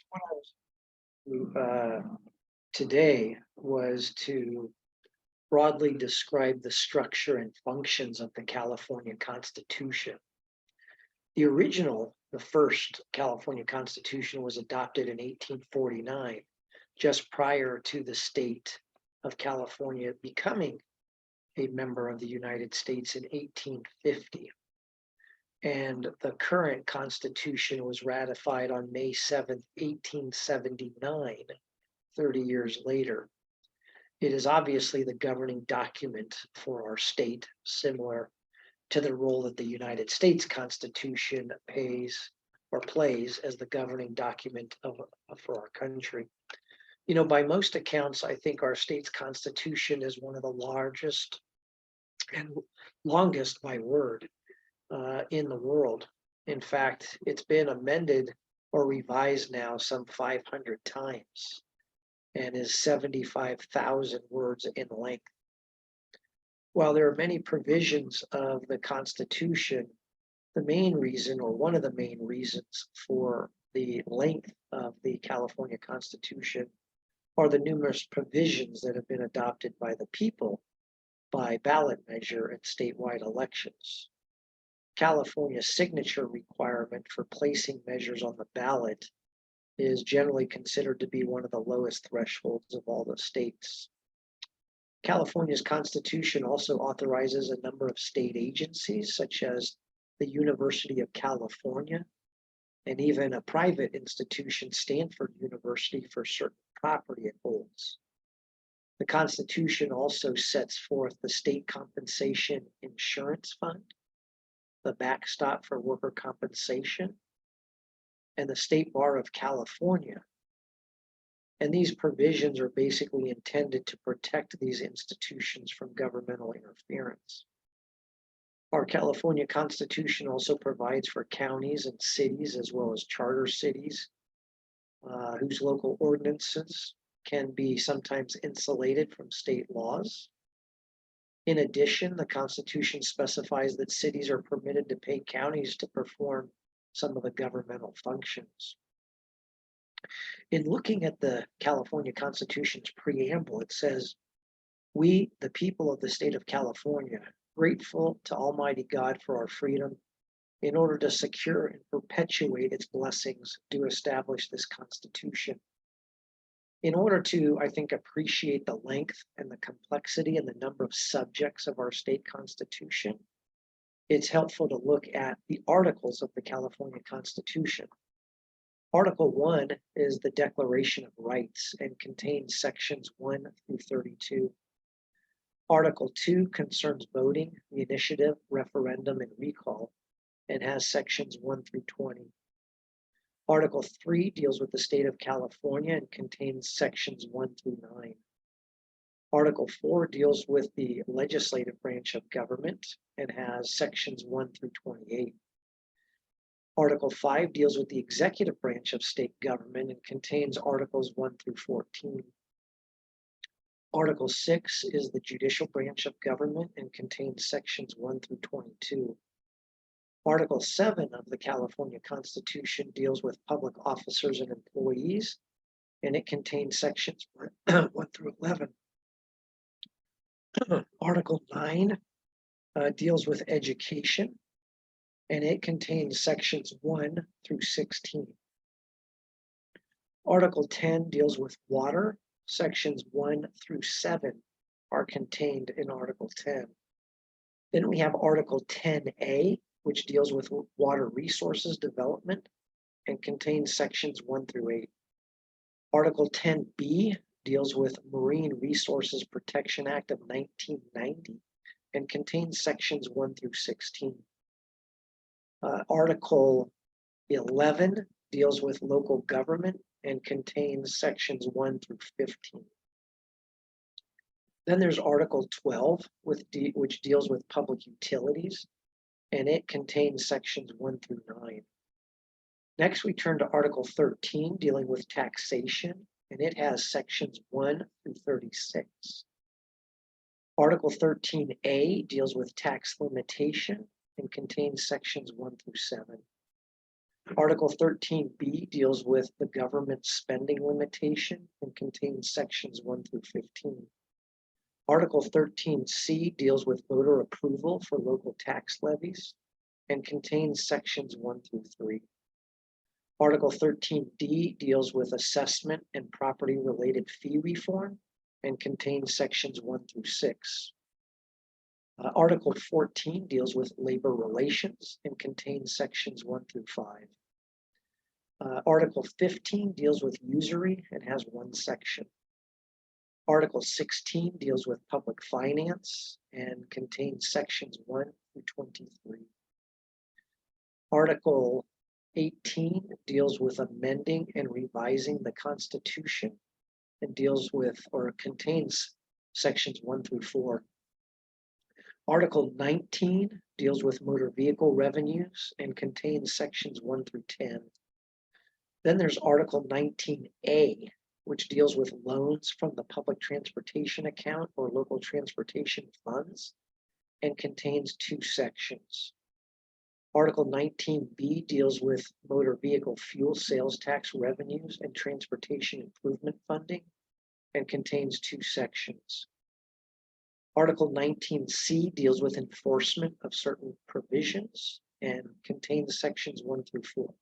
What I was today was to broadly describe the structure and functions of the California Constitution. The first California Constitution was adopted in 1849, just prior to the state of California becoming a member of the United States in 1850. And the current Constitution was ratified on May 7th, 1879, 30 years later. It is obviously the governing document for our state, similar to the role that the United States Constitution plays as the governing document for our country. By most accounts, I think our state's constitution is one of the largest and longest by word in the world. In fact, it's been amended or revised now some 500 times and is 75,000 words in length. While there are many provisions of the Constitution, the main reason, or one of the main reasons for the length of the California Constitution, are the numerous provisions that have been adopted by the people by ballot measure and statewide elections. California's signature requirement for placing measures on the ballot is generally considered to be one of the lowest thresholds of all the states. California's Constitution also authorizes a number of state agencies, such as the University of California, and even a private institution, Stanford University, for certain property it holds. The Constitution also sets forth the State Compensation Insurance Fund, the backstop for worker compensation, and the State Bar of California. And these provisions are basically intended to protect these institutions from governmental interference. Our California Constitution also provides for counties and cities, as well as charter cities, whose local ordinances can be sometimes insulated from state laws. In addition, the Constitution specifies that cities are permitted to pay counties to perform some of the governmental functions. In looking at the California Constitution's preamble, it says, "We, the people of the state of California, grateful to Almighty God for our freedom, in order to secure and perpetuate its blessings, do establish this Constitution." In order to, I think, appreciate the length and the complexity and the number of subjects of our state constitution, it's helpful to look at the articles of the California Constitution. Article 1 is the Declaration of Rights and contains sections 1 through 32. Article 2 concerns voting, the initiative, referendum, and recall, and has sections 1 through 20. Article 3 deals with the state of California and contains sections 1 through 9. Article 4 deals with the legislative branch of government and has sections 1 through 28. Article 5 deals with the executive branch of state government and contains articles 1 through 14. Article 6 is the judicial branch of government and contains sections 1 through 22. Article 7 of the California Constitution deals with public officers and employees, and it contains sections 1 through 11. Article 9 deals with education, and it contains sections 1 through 16. Article 10 deals with water. Sections 1 through 7 are contained in Article 10. Then we have Article 10A, which deals with water resources development and contains sections 1 through 8. Article 10B deals with Marine Resources Protection Act of 1990 and contains sections 1 through 16. Article 11 deals with local government and contains sections 1 through 15. Then there's Article 12, which deals with public utilities, and it contains sections 1 through 9. Next, we turn to Article 13, dealing with taxation, and it has sections 1 through 36. Article 13A deals with tax limitation and contains sections 1 through 7. Article 13B deals with the government spending limitation and contains sections 1 through 15. Article 13C deals with voter approval for local tax levies and contains sections 1 through 3. Article 13D deals with assessment and property-related fee reform and contains sections 1 through 6. Article 14 deals with labor relations and contains sections 1 through 5. Article 15 deals with usury and has one section. Article 16 deals with public finance and contains sections 1 through 23. Article 18 deals with amending and revising the Constitution and deals with or contains sections 1 through 4. Article 19 deals with motor vehicle revenues and contains sections 1 through 10. Then there's Article 19A, which deals with loans from the public transportation account or local transportation funds and contains 2 sections. Article 19B deals with motor vehicle fuel sales tax revenues and transportation improvement funding and contains 2 sections. Article 19C deals with enforcement of certain provisions and contains sections 1 through 4.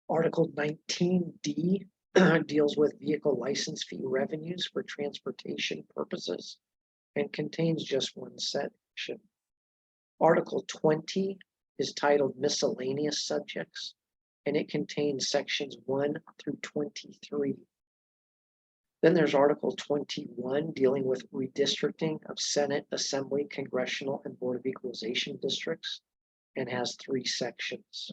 Article 19D deals with vehicle license fee revenues for transportation purposes and contains just one section. Article 20 is titled Miscellaneous Subjects, and it contains sections 1 through 23. Then there's Article 21 dealing with redistricting of Senate, Assembly, Congressional, and Board of Equalization districts and has 3 sections.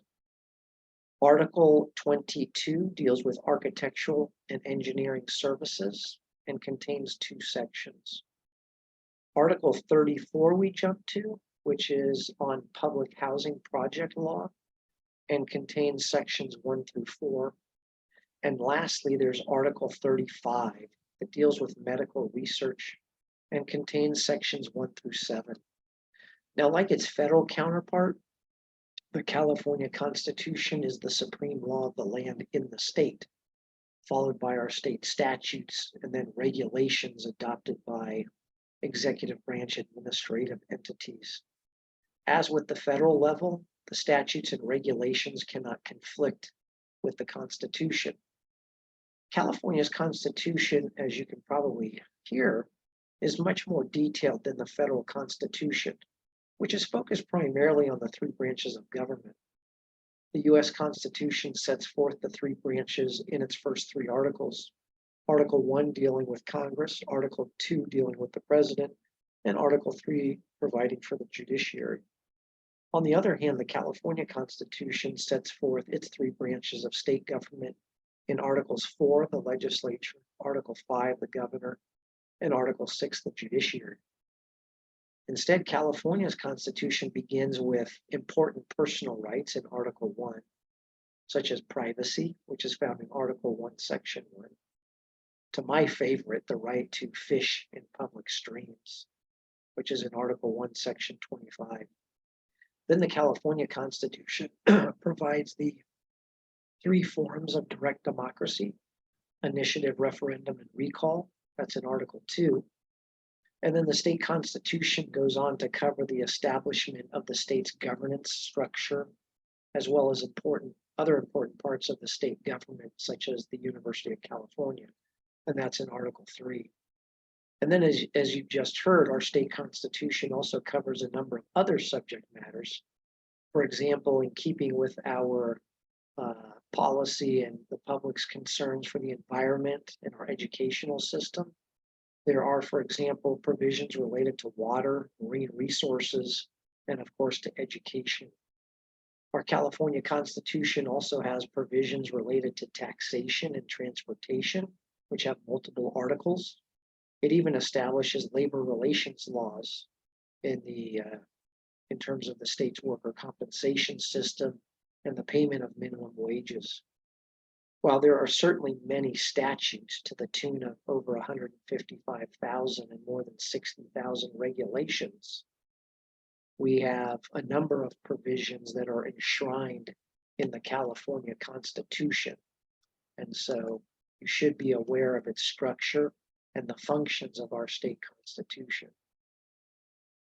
Article 22 deals with architectural and engineering services and contains 2 sections. Article 34 we jump to, which is on public housing project law and contains sections 1 through 4. And lastly, there's Article 35 that deals with medical research and contains sections 1 through 7. Now, like its federal counterpart, the California Constitution is the supreme law of the land in the state, followed by our state statutes and then regulations adopted by executive branch administrative entities. As with the federal level, the statutes and regulations cannot conflict with the Constitution. California's Constitution, as you can probably hear, is much more detailed than the federal Constitution, which is focused primarily on the 3 branches of government. The US Constitution sets forth the 3 branches in its first 3 articles. Article 1 dealing with Congress, Article 2 dealing with the President, and Article 3 providing for the judiciary. On the other hand, the California Constitution sets forth its 3 branches of state government in Articles 4, the legislature, Article 5, the governor, and Article 6, the judiciary. Instead, California's Constitution begins with important personal rights in Article 1, such as privacy, which is found in Article 1, Section 1. To my favorite, the right to fish in public streams, which is in Article 1, Section 25. Then the California Constitution provides the 3 forms of direct democracy: initiative, referendum, and recall. That's in Article 2. And then the state constitution goes on to cover the establishment of the state's governance structure, as well as other important parts of the state government, such as the University of California. And that's in Article 3. And then as you've just heard, our state constitution also covers a number of other subject matters. For example, in keeping with our policy and the public's concerns for the environment and our educational system, there are, for example, provisions related to water, marine resources, and of course to education. Our California Constitution also has provisions related to taxation and transportation, which have multiple articles. It even establishes labor relations laws in terms of the state's worker compensation system and the payment of minimum wages. While there are certainly many statutes to the tune of over 155,000 and more than 60,000 regulations, we have a number of provisions that are enshrined in the California Constitution. And so you should be aware of its structure and the functions of our state constitution.